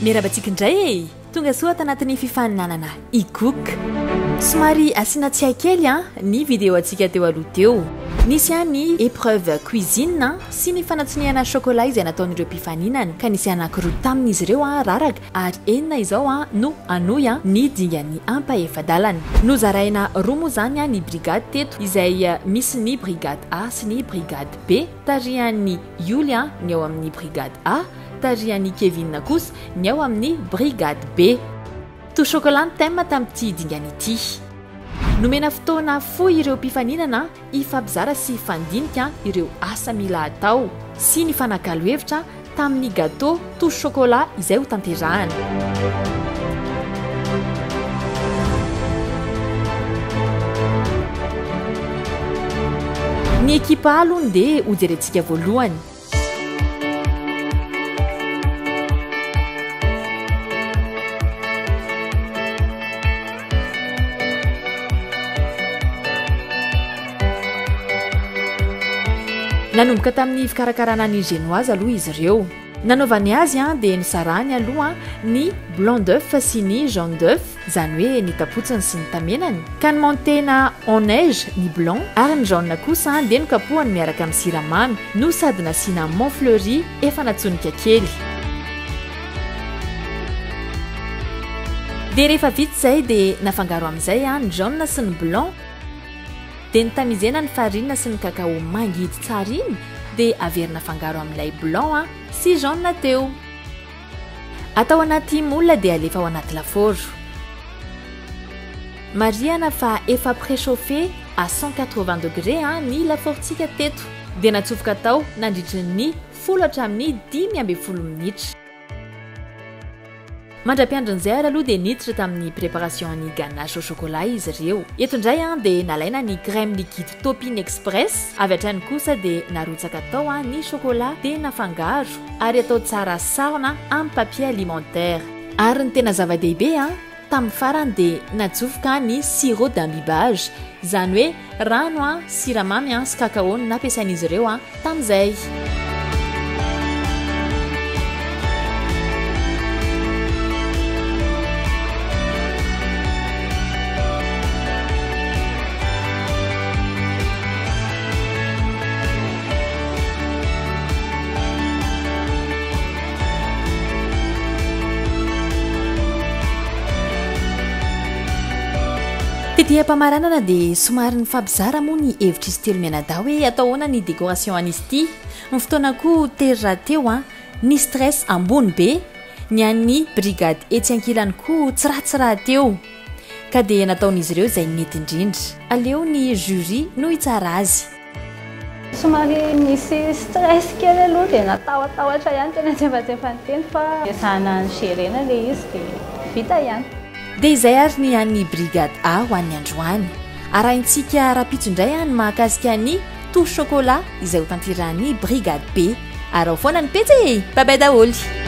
Miarabantsika indray e tonga soa tanatin'ny fifaninanana ikook somary asiana tsiay kely ny vidéo antsika teo aloha teo nisy ny épreuve cuisine sy ny fanatsiniana chocolat izay nataon'ireo mpifaninana ka nisy anankiroa tamin'izy ireo raraka ary enina izao no anoy ny dingan'ny ampaefadalana nozaraina roa moa zany ny brigade teto izay misy ny brigade A sy ny brigade B tarihan'ny Yulia ny ao amin'ny brigade A tarihan'ny Kevin kosa ny ao amin'ny brigade B to chocolat thème tamin'ity dingana ity nomena fotoana fohy ireo mpifaninana ifampizara sy fandinika ireo asa mila atao sy ny fanakalo hevitra tamin'ny gâteau to chocolat izay ho tanterahana ny ekipa alony dia ho jerentsika voalohany nanomboka tamin'ny fikarakarana ny génoise aloha izy ireo nanaovany azy dia nisarahany aloha ny blanc d'œuf sy ny jaune d'œuf izany hoe ny kapotsiny sy ny tamenany ka nymontena en neige ny blanc ary ny jaune kosa dia nokapohany miaraka amin'ny siramamy no sady nasiana montfleury efa natsonika kely dia rehefa vita izay dia nafangaro amin'izay ny jaune sy ny blanc dia nitamizena ny farine sy ny cacao mangidy tsara iny dia averina fangaro amin'ilay blanc sy jaune teo atao anaty moule dia alefa ao anaty lafaoro mariana fa efa préchauffé à 180 degré ny lafaorontsika teto dia natsofoka tao nandritry ny 10 hatramin'ny 10 minitra mandra-piandron'izay ary aloha dia niditra tamin'ny préparation ny ganache au chocolat izy ireo eto indray dia nalaina ny crème liquide Topin Express avy hatrany kosa dia narotsaka tao ny chocolat dia nafangaro ary atao tsara sarona amin'ny papier alimentaire ary ny tena zava-dehibe tamin'ny farany dia natsofoka ny sirop d'imbibage izany hoe rano siramamy sy cacao nampiasain'izy ireo tamin'izay Tetiham-pamaranana dia somary ny fampizara moa ny hevitra izy telo mianadahy hoe atao ahoana ny décoration an'izy ity ny fotoana koa terira teo ny stress ambony be ny an'ny brigade etsy ankilany koa tsiratsiraha teo ka dia nataon'izy ireo izay nety indrindra aleo ny jury no hitsara azy somary misy stress kely aloha dia natahotahotra ihany tena tsefatsefa ny teny fa iasana ny gerena ilay izy dia vita ihany dia izay ary ny an'ny brigade A ho an'ny androany arahintsika rapitso indray ny mahakasika ny to chocolat izay ho tanterahan'ny brigade B ary ao foana ny petsy babay daholy